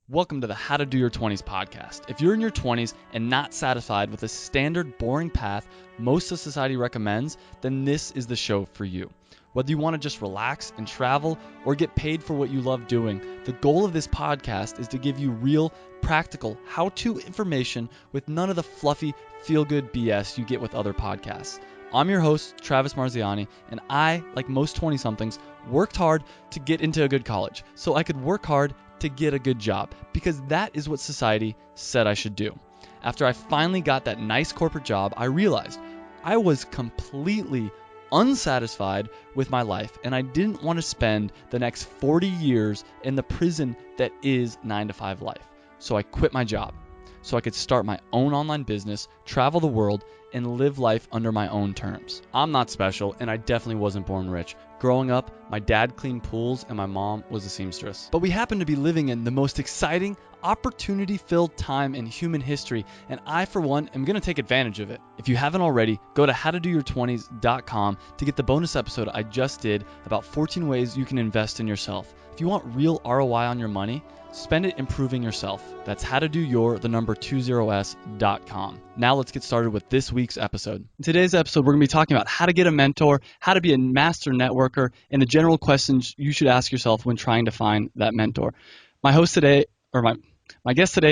Welcome to the How to Do Your 20s podcast. If you're in your 20s and not satisfied with the standard boring path most of society recommends, then this is the show for you. Whether you want to just relax and travel or get paid for what you love doing, the goal of this podcast is to give you real, practical, how-to information with none of the fluffy, feel-good BS you get with other podcasts. I'm your host, Travis Marziani, and I, like most 20-somethings, worked hard to get into a good college so I could work hard to get a good job, because that is what society said I should do. After I finally got that nice corporate job, I realized I was completely unsatisfied with my life, and I didn't want to spend the next 40 years in the prison that is 9-to-5 life. So I quit my job so I could start my own online business, travel the world, and live life under my own terms. I'm not special, and I definitely wasn't born rich. Growing up, my dad cleaned pools and my mom was a seamstress. But we happen to be living in the most exciting, opportunity-filled time in human history, and I, for one, am going to take advantage of it. If you haven't already, go to howtodoyour20s.com to get the bonus episode I just did about 14 ways you can invest in yourself. If you want real ROI on your money, spend it improving yourself. That's howtodoyour20s.com. Now let's get started with this week's episode. In today's episode, we're going to be talking about how to get a mentor, how to be a master networker, and the general questions you should ask yourself when trying to find that mentor. My guest today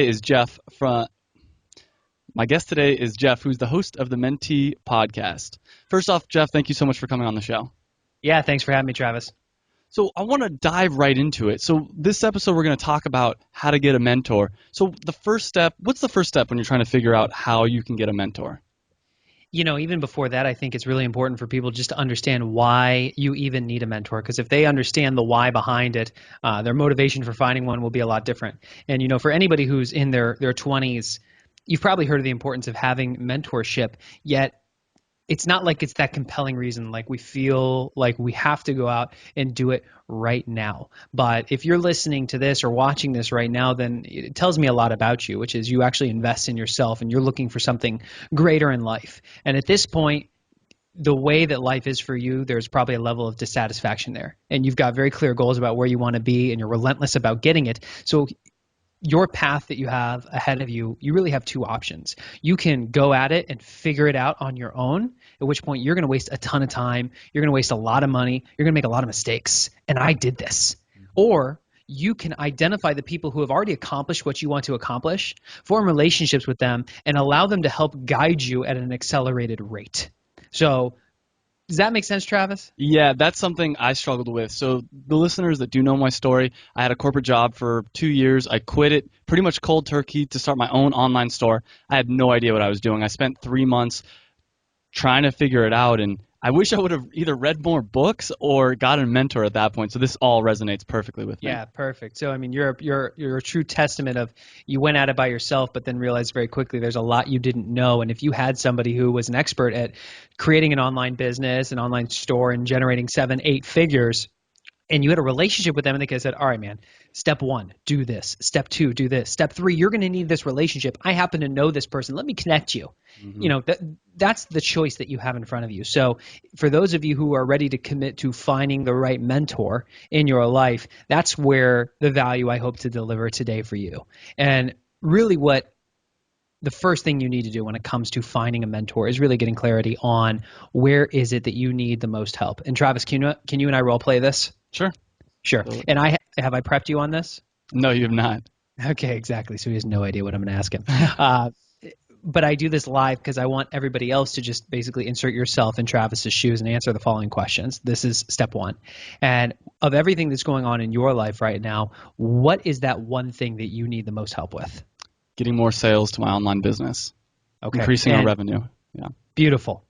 is Geoff who's the host of the Mentee Podcast. First off, Geoff, thank you so much for coming on the show. Yeah, thanks for having me, Travis. So I want to dive right into it. So this episode, we're going to talk about how to get a mentor. So what's the first step when you're trying to figure out how you can get a mentor? You know, even before that, I think it's really important for people just to understand why you even need a mentor. Because if they understand the why behind it, their motivation for finding one will be a lot different. And, you know, for anybody who's in their 20s, you've probably heard of the importance of having mentorship, yet it's not like it's that compelling reason, like we feel like we have to go out and do it right now. But if you're listening to this or watching this right now, then it tells me a lot about you, which is you actually invest in yourself and you're looking for something greater in life. And at this point, the way that life is for you, there's probably a level of dissatisfaction there. And you've got very clear goals about where you want to be and you're relentless about getting it. So your path that you have ahead of you, you really have two options. You can go at it and figure it out on your own, at which point you're going to waste a ton of time. You're going to waste a lot of money. You're going to make a lot of mistakes. And I did this. Or you can identify the people who have already accomplished what you want to accomplish, form relationships with them, and allow them to help guide you at an accelerated rate. So does that make sense, Travis? Yeah, that's something I struggled with. So the listeners that do know my story, I had a corporate job for 2 years. I quit it pretty much cold turkey to start my own online store. I had no idea what I was doing. I spent 3 months trying to figure it out, and I wish I would have either read more books or got a mentor at that point. So this all resonates perfectly with me. Yeah, perfect. So I mean, you're a true testament of you went at it by yourself, but then realized very quickly there's a lot you didn't know. And if you had somebody who was an expert at creating an online business, an online store, and generating 7-8 figures, and you had a relationship with them, and they could have said, all right, man, step 1, do this. Step 2, do this. Step 3, you're going to need this relationship. I happen to know this person. Let me connect you. Mm-hmm. You know, that's the choice that you have in front of you. So for those of you who are ready to commit to finding the right mentor in your life, that's where the value I hope to deliver today for you. And really the first thing you need to do when it comes to finding a mentor is really getting clarity on where is it that you need the most help. And Travis, can you and I role play this? Sure. And have I prepped you on this? No, you have not. Okay, exactly. So he has no idea what I'm going to ask him. But I do this live because I want everybody else to just basically insert yourself in Travis's shoes and answer the following questions. This is step 1. And of everything that's going on in your life right now, what is that one thing that you need the most help with? Getting more sales to my online business. Okay. Increasing our revenue. Yeah. Beautiful.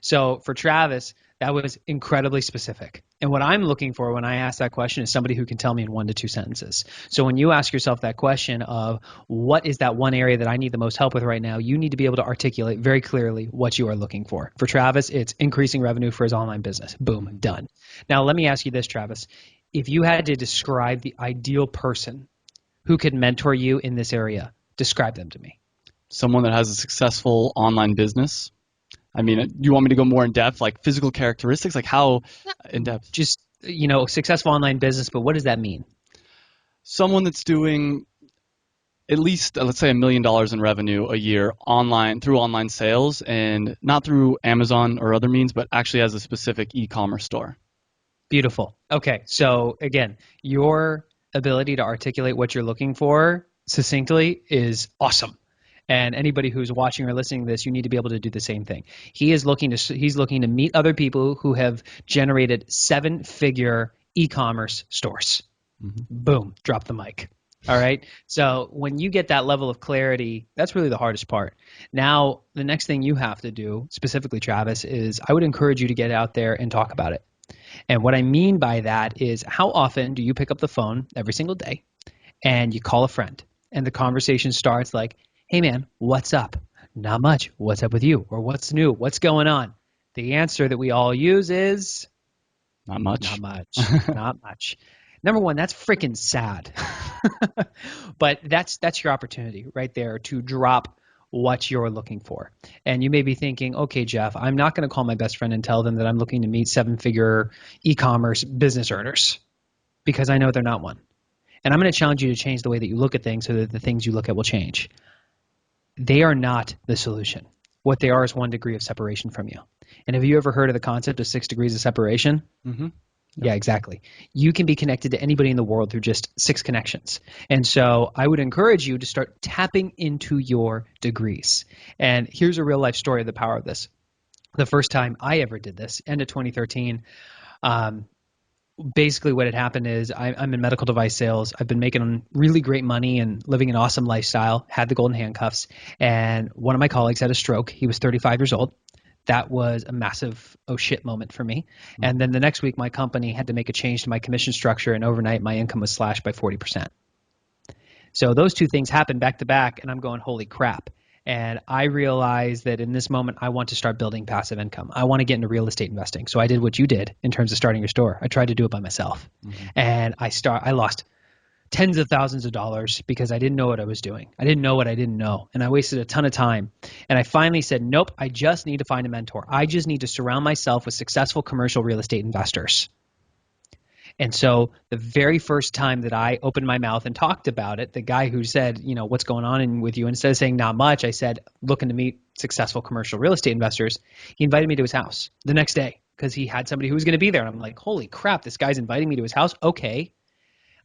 So for Travis, that was incredibly specific. And what I'm looking for when I ask that question is somebody who can tell me in 1 to 2 sentences. So when you ask yourself that question of what is that one area that I need the most help with right now, you need to be able to articulate very clearly what you are looking for. For Travis, it's increasing revenue for his online business. Boom, done. Now let me ask you this, Travis. If you had to describe the ideal person who could mentor you in this area, describe them to me. Someone that has a successful online business. I mean, you want me to go more in depth, like physical characteristics, like how in depth? Just, you know, successful online business, but what does that mean? Someone that's doing at least, let's say, $1 million in revenue a year online through online sales, and not through Amazon or other means, but actually has a specific e-commerce store. Beautiful. Okay. So again, your ability to articulate what you're looking for succinctly is awesome. And anybody who's watching or listening to this, you need to be able to do the same thing. He's looking to meet other people who have generated 7-figure e-commerce stores. Mm-hmm. Boom, drop the mic. All right. So when you get that level of clarity, that's really the hardest part. Now, the next thing you have to do, specifically Travis, is I would encourage you to get out there and talk about it. And what I mean by that is, how often do you pick up the phone every single day and you call a friend and the conversation starts like, hey man, what's up? Not much. What's up with you? Or what's new? What's going on? The answer that we all use is not much. Not much. Not much. Number one, that's freaking sad. But that's your opportunity right there to drop what you're looking for. And you may be thinking, okay, Geoff, I'm not going to call my best friend and tell them that I'm looking to meet 7-figure e-commerce business earners because I know they're not one. And I'm going to challenge you to change the way that you look at things so that the things you look at will change. They are not the solution. What they are is 1 degree of separation from you. And have you ever heard of the concept of 6 degrees of separation? Mm-hmm. Yeah, exactly. You can be connected to anybody in the world through just 6 connections. And so I would encourage you to start tapping into your degrees. And here's a real life story of the power of this. The first time I ever did this, end of 2013, basically what had happened is I'm in medical device sales. I've been making really great money and living an awesome lifestyle, had the golden handcuffs, and one of my colleagues had a stroke. He was 35 years old. That was a massive oh shit moment for me. Mm-hmm. And then the next week my company had to make a change to my commission structure, and overnight my income was slashed by 40%. So those two things happened back to back, and I'm going, holy crap. And I realized that in this moment, I want to start building passive income. I want to get into real estate investing. So I did what you did in terms of starting your store. I tried to do it by myself. Mm-hmm. And I lost tens of thousands of dollars because I didn't know what I was doing. I didn't know what I didn't know. And I wasted a ton of time. And I finally said, nope, I just need to find a mentor. I just need to surround myself with successful commercial real estate investors. And so the very first time that I opened my mouth and talked about it, the guy who said, what's going on with you, instead of saying not much, I said, looking to meet successful commercial real estate investors. He invited me to his house the next day because he had somebody who was going to be there. And I'm like, holy crap, this guy's inviting me to his house. Okay.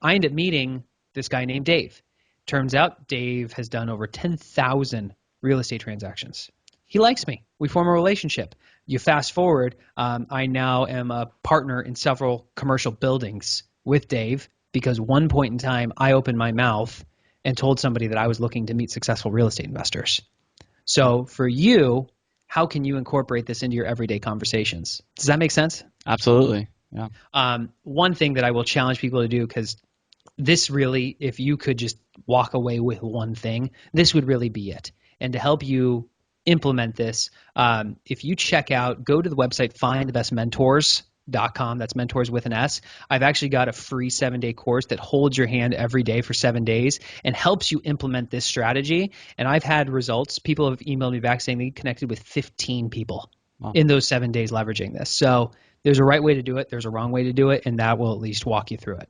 I ended up meeting this guy named Dave. Turns out Dave has done over 10,000 real estate transactions. He likes me. We form a relationship. You fast forward, I now am a partner in several commercial buildings with Dave because one point in time I opened my mouth and told somebody that I was looking to meet successful real estate investors. So for you, how can you incorporate this into your everyday conversations? Does that make sense? Absolutely. Yeah. One thing that I will challenge people to do, because this really, if you could just walk away with one thing, this would really be it. And to help you implement this, if you go to the website findthebestmentors.com, that's mentors with an S. I've actually got a free 7-day course that holds your hand every day for 7 days and helps you implement this strategy. And I've had results. People have emailed me back saying they connected with 15 people in those 7 days leveraging this. So there's a right way to do it. There's a wrong way to do it, and that will at least walk you through it.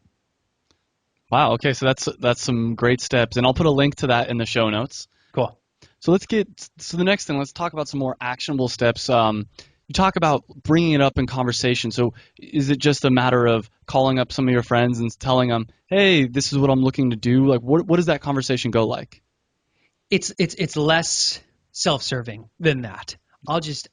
Wow. Okay. So that's some great steps, and I'll put a link to that in the show notes. Cool. So the next thing, let's talk about some more actionable steps. You talk about bringing it up in conversation. So is it just a matter of calling up some of your friends and telling them, hey, this is what I'm looking to do? Like, what does that conversation go like? It's less self-serving than that.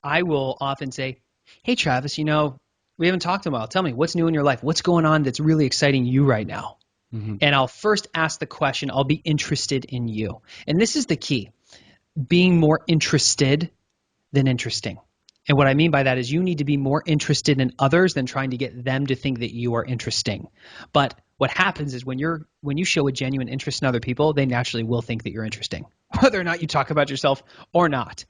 I will often say, hey, Travis, we haven't talked in a while. Tell me, what's new in your life? What's going on that's really exciting you right now? Mm-hmm. And I'll first ask the question, I'll be interested in you. And this is the key. Being more interested than interesting. And what I mean by that is you need to be more interested in others than trying to get them to think that you are interesting. But what happens is when you show a genuine interest in other people, they naturally will think that you're interesting, whether or not you talk about yourself or not.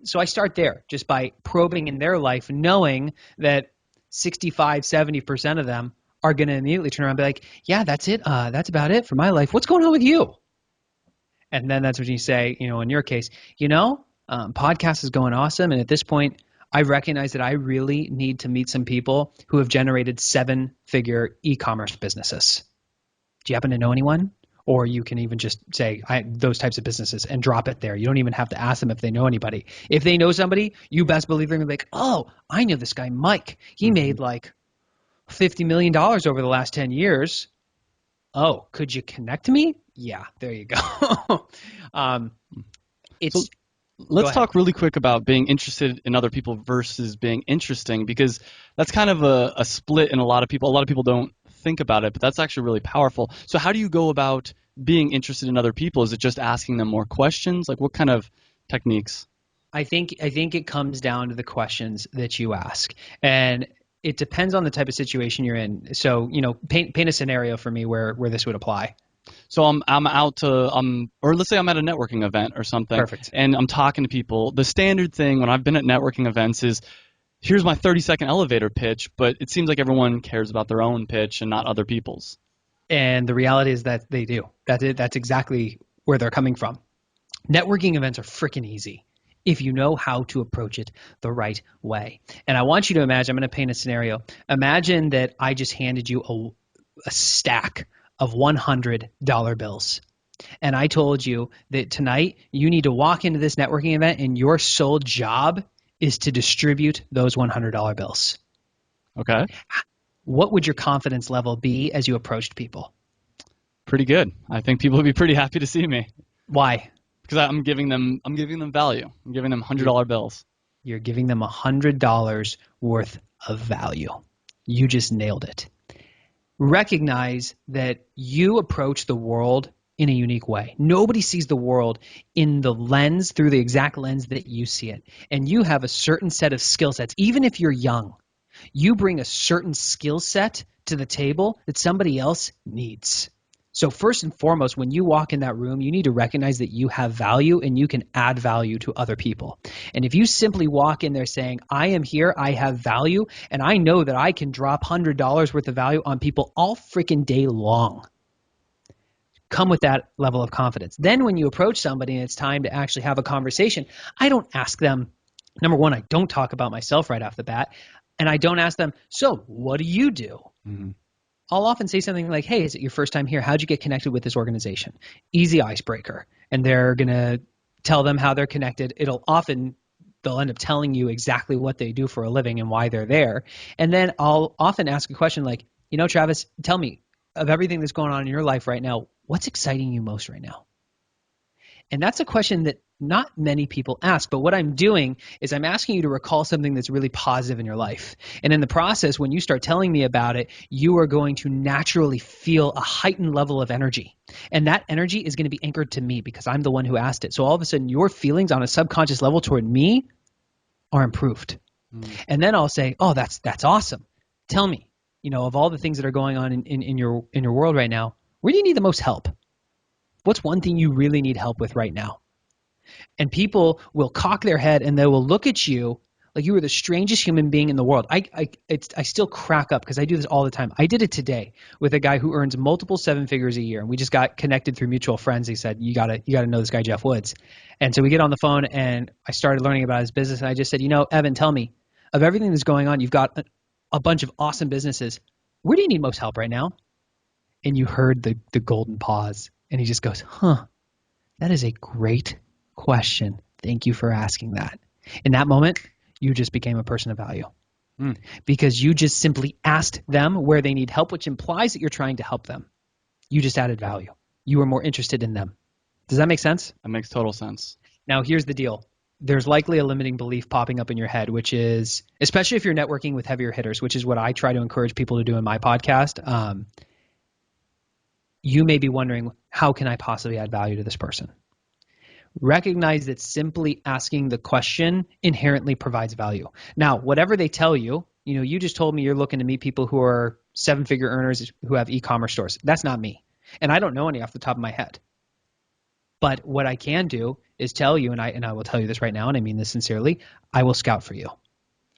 So I start there just by probing in their life, knowing that 65, 70% of them are going to immediately turn around and be like, yeah, that's it. That's about it for my life. What's going on with you? And then that's when you say, in your case, podcast is going awesome. And at this point, I recognize that I really need to meet some people who have generated 7-figure e-commerce businesses. Do you happen to know anyone? Or you can even just say those types of businesses and drop it there. You don't even have to ask them if they know anybody. If they know somebody, you best believe they're going to be like, oh, I know this guy, Mike. He made like $50 million over the last 10 years. Oh, could you connect me? Yeah, there you go. Let's talk really quick about being interested in other people versus being interesting, because that's kind of a split in a lot of people. A lot of people don't think about it, but that's actually really powerful. So how do you go about being interested in other people? Is it just asking them more questions? Like what kind of techniques? I think it comes down to the questions that you ask. And it depends on the type of situation you're in. So, paint a scenario for me where this would apply. So I'm out to or let's say I'm at a networking event or something. Perfect. And I'm talking to people. The standard thing when I've been at networking events is, here's my 30-second elevator pitch, but it seems like everyone cares about their own pitch and not other people's. And the reality is that they do. That's exactly where they're coming from. Networking events are freaking easy if you know how to approach it the right way. And I want you to imagine, I'm going to paint a scenario. Imagine that I just handed you a stack of $100 bills. And I told you that tonight you need to walk into this networking event and your sole job is to distribute those $100 bills. Okay. What would your confidence level be as you approached people? Pretty good. I think people would be pretty happy to see me. Why? Because I'm giving them value. I'm giving them $100 bills. You're giving them $100 worth of value. You just nailed it. Recognize that you approach the world in a unique way. Nobody sees the world in the lens, through the exact lens that you see it. And you have a certain set of skill sets. Even if you're young, you bring a certain skill set to the table that somebody else needs. So first and foremost, when you walk in that room, you need to recognize that you have value and you can add value to other people. And if you simply walk in there saying, I am here, I have value, and I know that I can drop $100 worth of value on people all freaking day long, come with that level of confidence. Then when you approach somebody and it's time to actually have a conversation, I don't ask them, number one, I don't talk about myself right off the bat, and I don't ask them, so what do you do? Mm-hmm. I'll often say something like, hey, is it your first time here? How'd you get connected with this organization? Easy icebreaker. And they're going to tell them how they're connected. They'll end up telling you exactly what they do for a living and why they're there. And then I'll often ask a question like, Travis, tell me, of everything that's going on in your life right now, what's exciting you most right now? And that's a question that not many people ask, but what I'm doing is I'm asking you to recall something that's really positive in your life. And in the process, when you start telling me about it, you are going to naturally feel a heightened level of energy. And that energy is going to be anchored to me because I'm the one who asked it. So all of a sudden, your feelings on a subconscious level toward me are improved. And then I'll say, oh, that's awesome. Tell me, of all the things that are going on in your world right now, where do you need the most help? What's one thing you really need help with right now? And people will cock their head and they will look at you like you were the strangest human being in the world. I still crack up because I do this all the time. I did it today with a guy who earns multiple 7 figures a year, and we just got connected through mutual friends. He said, you gotta know this guy, Geoff Woods. And so we get on the phone and I started learning about his business, and I just said, Evan, tell me, of everything that's going on, you've got a bunch of awesome businesses. Where do you need most help right now? And you heard the golden pause. And he just goes, that is a great question. Thank you for asking that. In that moment, you just became a person of value because you just simply asked them where they need help, which implies that you're trying to help them. You just added value. You were more interested in them. Does that make sense? That makes total sense. Now, here's the deal. There's likely a limiting belief popping up in your head, which is, especially if you're networking with heavier hitters, which is what I try to encourage people to do in my podcast. You may be wondering, how can I possibly add value to this person? Recognize that simply asking the question inherently provides value. Now, whatever they tell you, you just told me you're looking to meet people who are 7-figure earners who have e-commerce stores. That's not me. And I don't know any off the top of my head. But what I can do is tell you, and I will tell you this right now, and I mean this sincerely, I will scout for you.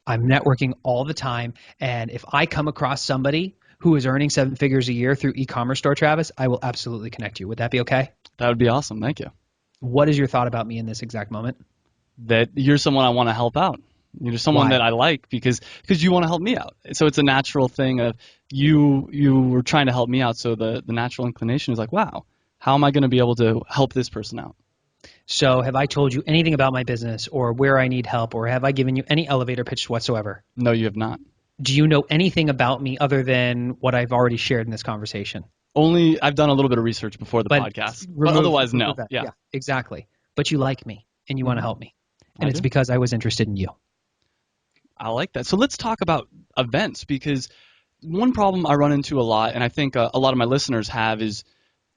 I'm networking all the time. And if I come across somebody who is earning 7 figures a year through e-commerce store, Travis, I will absolutely connect you. Would that be okay? That would be awesome. Thank you. What is your thought about me in this exact moment? That you're someone I want to help out. You're someone Why? that I like because you want to help me out. So it's a natural thing of you were trying to help me out. So the natural inclination is like, wow, how am I going to be able to help this person out? So have I told you anything about my business or where I need help, or have I given you any elevator pitch whatsoever? No, you have not. Do you know anything about me other than what I've already shared in this conversation? Only I've done a little bit of research before the podcast, but otherwise, no. Yeah, exactly. But you like me and you want to help me. And it's do. because I was interested in you. I like that. So let's talk about events, because one problem I run into a lot, and I think a lot of my listeners have, is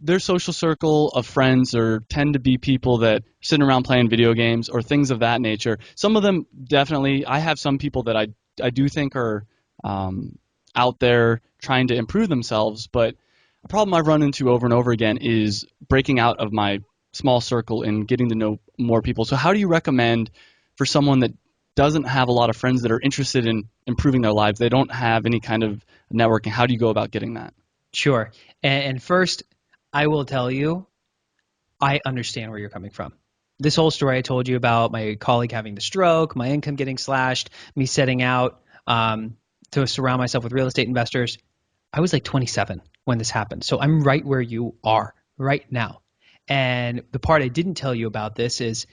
their social circle of friends tend to be people that are sitting around playing video games or things of that nature. Some of them definitely, I have some people that I do think are out there trying to improve themselves, but a problem I've run into over and over again is breaking out of my small circle and getting to know more people. So how do you recommend for someone that doesn't have a lot of friends that are interested in improving their lives, they don't have any kind of networking, how do you go about getting that? Sure. And first, I will tell you, I understand where you're coming from. This whole story I told you about my colleague having the stroke, my income getting slashed, me setting out to surround myself with real estate investors. I was like 27 when this happened. So I'm right where you are right now. And the part I didn't tell you about this is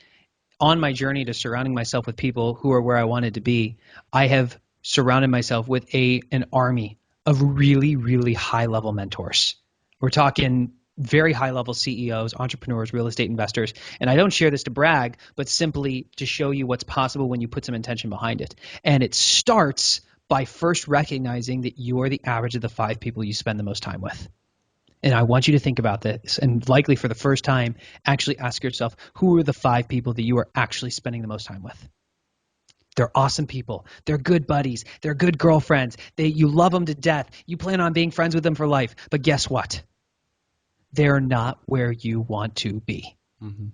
on my journey to surrounding myself with people who are where I wanted to be, I have surrounded myself with an army of really, really high-level mentors. We're talking very high-level CEOs, entrepreneurs, real estate investors. And I don't share this to brag, but simply to show you what's possible when you put some intention behind it. And it starts by first recognizing that you are the average of the 5 people you spend the most time with. And I want you to think about this, and likely for the first time, actually ask yourself, who are the 5 people that you are actually spending the most time with? They're awesome people. They're good buddies. They're good girlfriends. You love them to death. You plan on being friends with them for life. But guess what? They're not where you want to be. Mm-hmm.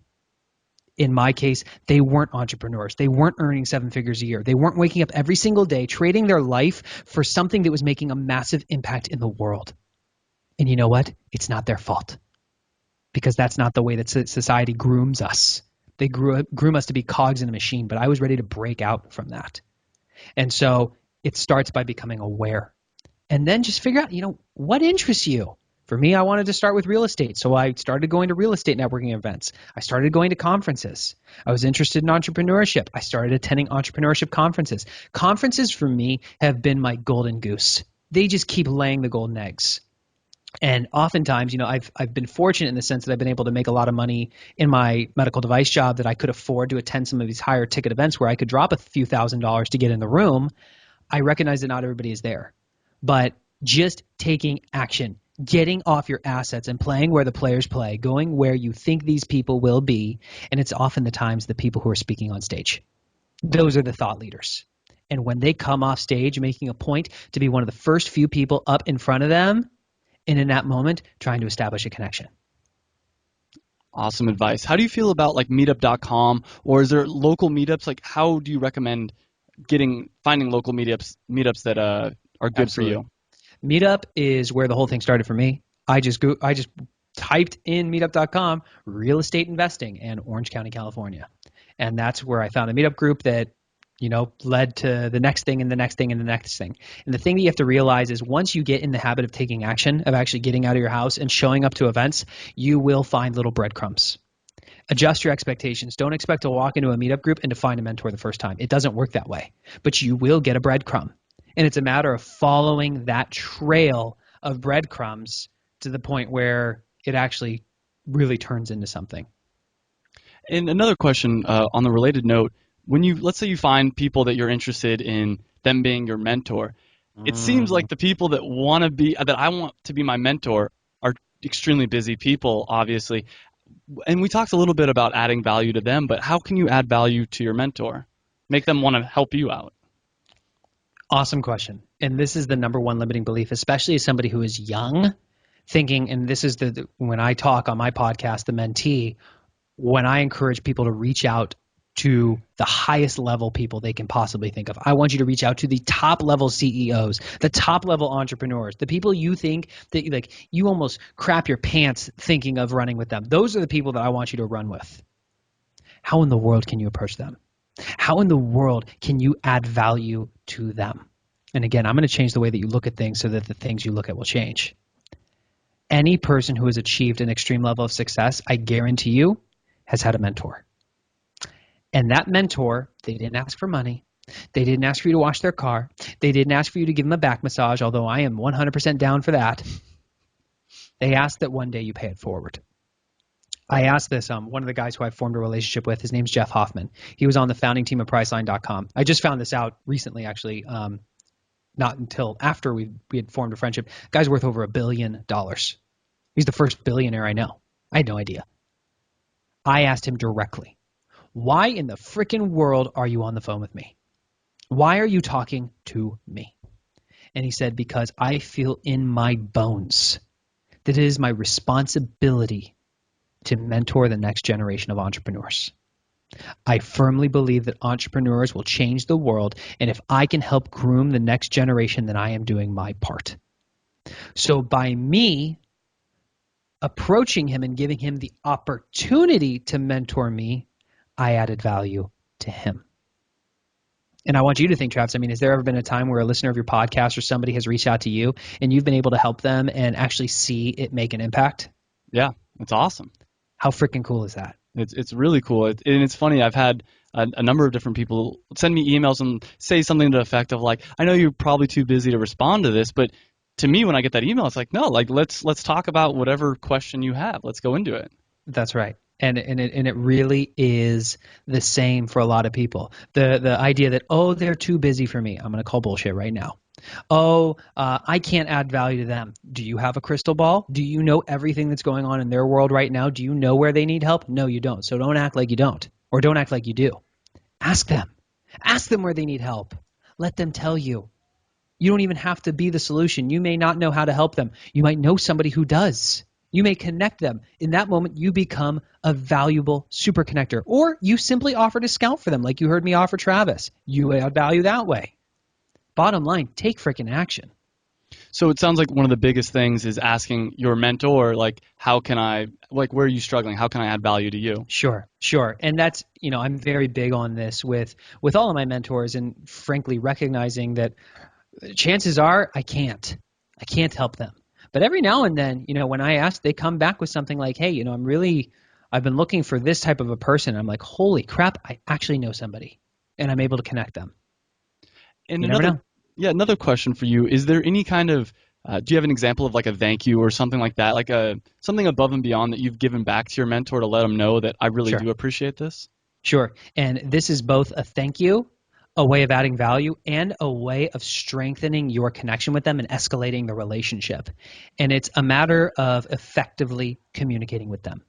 In my case, they weren't entrepreneurs. They weren't earning 7 figures a year. They weren't waking up every single day trading their life for something that was making a massive impact in the world. And you know what? It's not their fault, because that's not the way that society grooms us. They groom us to be cogs in a machine, but I was ready to break out from that. And so it starts by becoming aware, and then just figure out, what interests you. For me, I wanted to start with real estate. So I started going to real estate networking events. I started going to conferences. I was interested in entrepreneurship. I started attending entrepreneurship conferences. Conferences for me have been my golden goose. They just keep laying the golden eggs. And oftentimes, I've been fortunate in the sense that I've been able to make a lot of money in my medical device job, that I could afford to attend some of these higher ticket events where I could drop a few $1,000s to get in the room. I recognize that not everybody is there, but just taking action, getting off your assets and playing where the players play, going where you think these people will be. And it's often the times the people who are speaking on stage. Those are the thought leaders. And when they come off stage, making a point to be one of the first few people up in front of them, and in that moment, trying to establish a connection. Awesome advice. How do you feel about like meetup.com, or is there local meetups? Like, how do you recommend finding local meetups that are good Absolutely. for you? Meetup is where the whole thing started for me. I just typed in meetup.com, real estate investing, and Orange County, California. And that's where I found a meetup group that led to the next thing and the next thing and the next thing. And the thing that you have to realize is once you get in the habit of taking action, of actually getting out of your house and showing up to events, you will find little breadcrumbs. Adjust your expectations. Don't expect to walk into a meetup group and to find a mentor the first time. It doesn't work that way, but you will get a breadcrumb. And it's a matter of following that trail of breadcrumbs to the point where it actually really turns into something. And another question on the related note, let's say you find people that you're interested in them being your mentor, it seems like the people that I want to be my mentor are extremely busy people, obviously. And we talked a little bit about adding value to them, but how can you add value to your mentor? Make them want to help you out. Awesome question. And this is the number one limiting belief, especially as somebody who is young, thinking, and this is when I talk on my podcast, The Mentee, when I encourage people to reach out to the highest level people they can possibly think of. I want you to reach out to the top level CEOs, the top level entrepreneurs, the people you think that you almost crap your pants thinking of running with them. Those are the people that I want you to run with. How in the world can you approach them? How in the world can you add value to them? And again, I'm going to change the way that you look at things so that the things you look at will change. Any person who has achieved an extreme level of success, I guarantee you, has had a mentor. And that mentor, they didn't ask for money. They didn't ask for you to wash their car. They didn't ask for you to give them a back massage, although I am 100% down for that. They asked that one day you pay it forward. I asked this, one of the guys who I formed a relationship with, his name's Jeff Hoffman. He was on the founding team of Priceline.com. I just found this out recently, actually, not until after we had formed a friendship. Guy's worth over $1 billion. He's the first billionaire I know. I had no idea. I asked him directly, why in the frickin' world are you on the phone with me? Why are you talking to me? And he said, because I feel in my bones that it is my responsibility to mentor the next generation of entrepreneurs. I firmly believe that entrepreneurs will change the world, and if I can help groom the next generation, then I am doing my part. So by me approaching him and giving him the opportunity to mentor me, I added value to him. And I want you to think, Travis, I mean, has there ever been a time where a listener of your podcast or somebody has reached out to you and you've been able to help them and actually see it make an impact? Yeah, it's awesome. How freaking cool is that? It's really cool. And it's funny, I've had a number of different people send me emails and say something to the effect of like, I know you're probably too busy to respond to this, but to me, when I get that email, it's like, no, like let's talk about whatever question you have. Let's go into it. That's right. And it really is the same for a lot of people. The idea that, oh, they're too busy for me. I'm going to call bullshit right now. Oh, I can't add value to them. Do you have a crystal ball? Do you know everything that's going on in their world right now? Do you know where they need help? No, you don't. So don't act like you don't, or don't act like you do. Ask them. Ask them where they need help. Let them tell you. You don't even have to be the solution. You may not know how to help them. You might know somebody who does. You may connect them. In that moment, you become a valuable super connector. Or you simply offer to scout for them like you heard me offer Travis. You add value that way. Bottom line, take freaking action. So it sounds like one of the biggest things is asking your mentor, like, how can I, like, where are you struggling? How can I add value to you? Sure. And that's, I'm very big on this with all of my mentors, and frankly, recognizing that chances are I can't help them. But every now and then, when I ask, they come back with something like, hey, I've been looking for this type of a person. I'm like, holy crap, I actually know somebody, and I'm able to connect them. And another question for you. Is there any kind of, do you have an example of like a thank you or something like that, like something above and beyond that you've given back to your mentor to let them know that I really do appreciate this? Sure. And this is both a thank you, a way of adding value, and a way of strengthening your connection with them and escalating the relationship. And it's a matter of effectively communicating with them.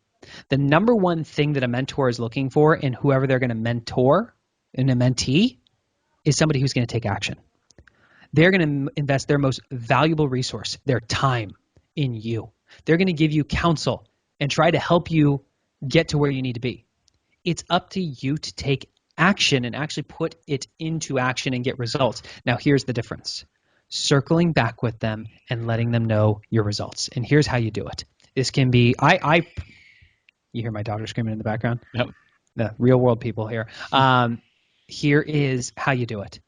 The number one thing that a mentor is looking for in whoever they're going to mentor, in a mentee, is somebody who's going to take action. They're going to invest their most valuable resource, their time, in you. They're going to give you counsel and try to help you get to where you need to be. It's up to you to take action and actually put it into action and get results. Now, here's the difference. Circling back with them and letting them know your results. And here's how you do it. This can be, you hear my daughter screaming in the background? Yep. The real world people here. Here is how you do it.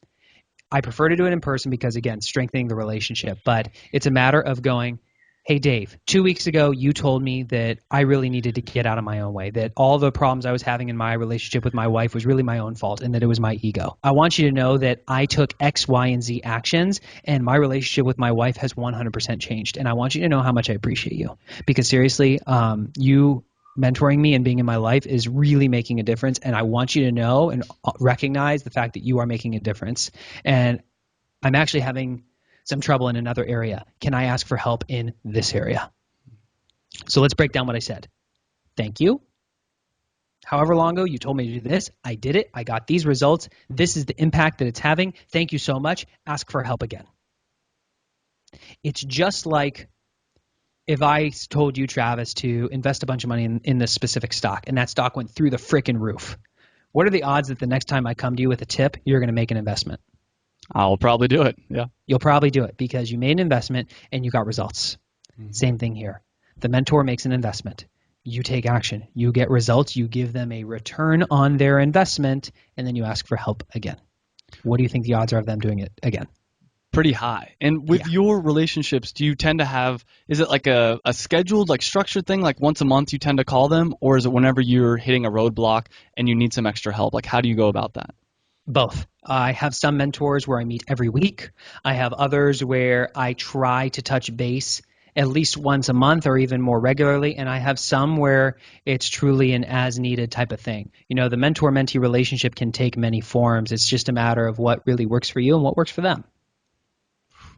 I prefer to do it in person because, again, strengthening the relationship. But it's a matter of going, hey, Dave, 2 weeks ago, you told me that I really needed to get out of my own way, that all the problems I was having in my relationship with my wife was really my own fault and that it was my ego. I want you to know that I took X, Y, and Z actions, and my relationship with my wife has 100% changed. And I want you to know how much I appreciate you, because seriously, you mentoring me and being in my life is really making a difference. And I want you to know and recognize the fact that you are making a difference. And I'm actually having some trouble in another area. Can I ask for help in this area? So let's break down what I said. Thank you. However long ago you told me to do this, I did it. I got these results. This is the impact that it's having. Thank you so much. Ask for help again. It's just like if I told you, Travis, to invest a bunch of money in this specific stock, and that stock went through the frickin' roof. What are the odds that the next time I come to you with a tip, you're going to make an investment? I'll probably do it. Yeah. You'll probably do it because you made an investment and you got results. Mm-hmm. Same thing here. The mentor makes an investment. You take action. You get results. You give them a return on their investment, and then you ask for help again. What do you think the odds are of them doing it again? pretty high. And with your relationships, do you tend to have, is it like a scheduled, like structured thing, like once a month you tend to call them, or is it whenever you're hitting a roadblock and you need some extra help? Like, how do you go about that? Both. I have some mentors where I meet every week. I have others where I try to touch base at least once a month or even more regularly. And I have some where it's truly an as needed type of thing. You know, the mentor-mentee relationship can take many forms. It's just a matter of what really works for you and what works for them.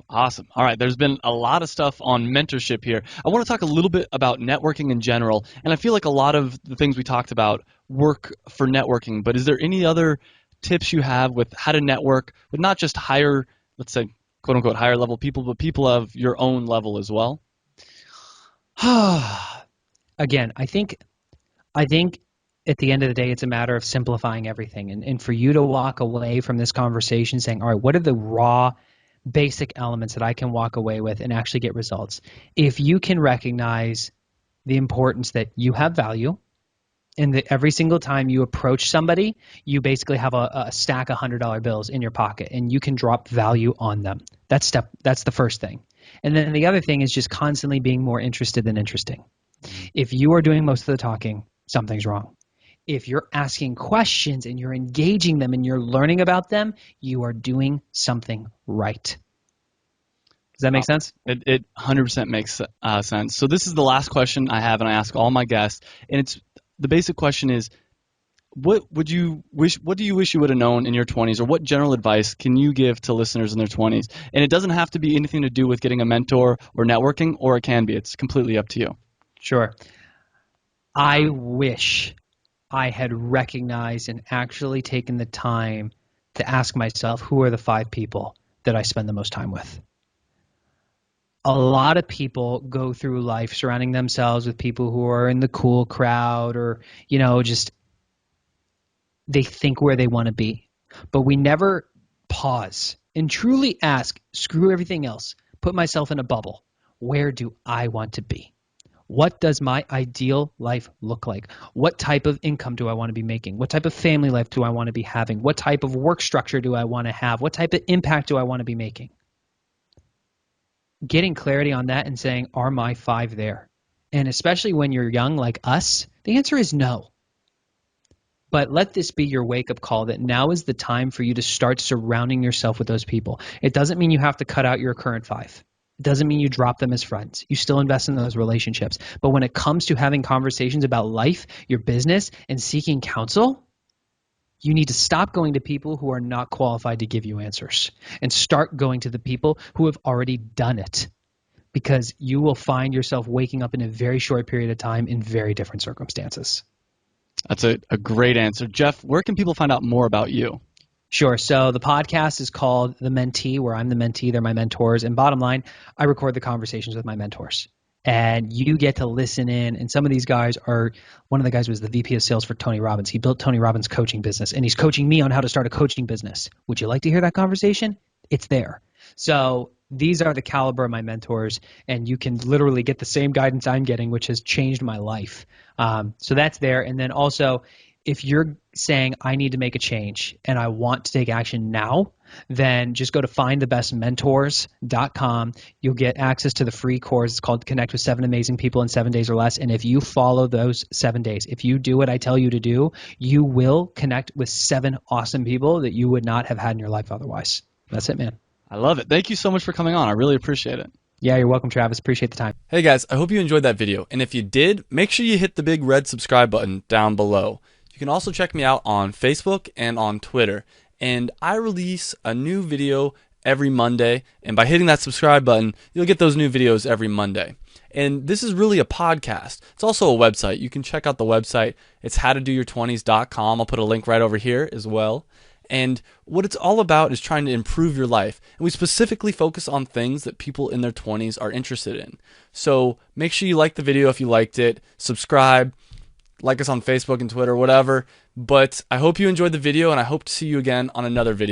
Awesome. All right. There's been a lot of stuff on mentorship here. I want to talk a little bit about networking in general. And I feel like a lot of the things we talked about work for networking. But is there any other tips you have with how to network with not just higher, let's say, quote unquote, higher level people, but people of your own level as well? Again, I think at the end of the day, it's a matter of simplifying everything. And for you to walk away from this conversation saying, all right, what are the raw basic elements that I can walk away with and actually get results? If you can recognize the importance that you have value, and that every single time you approach somebody, you basically have a stack of $100 bills in your pocket and you can drop value on them. That's the first thing. And then the other thing is just constantly being more interested than interesting. If you are doing most of the talking, something's wrong. If you're asking questions and you're engaging them and you're learning about them, you are doing something right. Does that make sense? It 100% makes sense. So this is the last question I have, and I ask all my guests, and the basic question is, what do you wish you would have known in your 20s, or what general advice can you give to listeners in their 20s? And it doesn't have to be anything to do with getting a mentor or networking, or it can be. It's completely up to you. Sure. I wish I had recognized and actually taken the time to ask myself, who are the 5 people that I spend the most time with? A lot of people go through life surrounding themselves with people who are in the cool crowd, or, you know, just they think where they want to be. But we never pause and truly ask, screw everything else, put myself in a bubble. Where do I want to be? What does my ideal life look like? What type of income do I want to be making? What type of family life do I want to be having? What type of work structure do I want to have? What type of impact do I want to be making? Getting clarity on that and saying, are my 5 there? And especially when you're young like us, the answer is no. But let this be your wake-up call that now is the time for you to start surrounding yourself with those people. It doesn't mean you have to cut out your current 5. It doesn't mean you drop them as friends. You still invest in those relationships. But when it comes to having conversations about life, your business, and seeking counsel, you need to stop going to people who are not qualified to give you answers and start going to the people who have already done it, because you will find yourself waking up in a very short period of time in very different circumstances. That's a great answer. Geoff, where can people find out more about you? Sure. So the podcast is called The Mentee, where I'm the mentee. They're my mentors. And bottom line, I record the conversations with my mentors. And you get to listen in. And some of these guys are, one of the guys was the VP of sales for Tony Robbins. He built Tony Robbins' coaching business, and he's coaching me on how to start a coaching business. Would you like to hear that conversation? It's there. So these are the caliber of my mentors, and you can literally get the same guidance I'm getting, which has changed my life. So that's there. And then also, if you're saying, I need to make a change and I want to take action now, then just go to findthebestmentors.com. You'll get access to the free course. It's called Connect with 7 Amazing People in 7 Days or Less. And if you follow those 7 days, if you do what I tell you to do, you will connect with 7 awesome people that you would not have had in your life otherwise. That's it, man. I love it. Thank you so much for coming on. I really appreciate it. Yeah, you're welcome, Travis. Appreciate the time. Hey guys, I hope you enjoyed that video. And if you did, make sure you hit the big red subscribe button down below. You can also check me out on Facebook and on Twitter. And I release a new video every Monday. And by hitting that subscribe button, you'll get those new videos every Monday. And this is really a podcast. It's also a website. You can check out the website. It's howtodoyour20s.com. I'll put a link right over here as well. And what it's all about is trying to improve your life. And we specifically focus on things that people in their 20s are interested in. So make sure you like the video if you liked it. Subscribe. Like us on Facebook and Twitter, whatever. But I hope you enjoyed the video, and I hope to see you again on another video.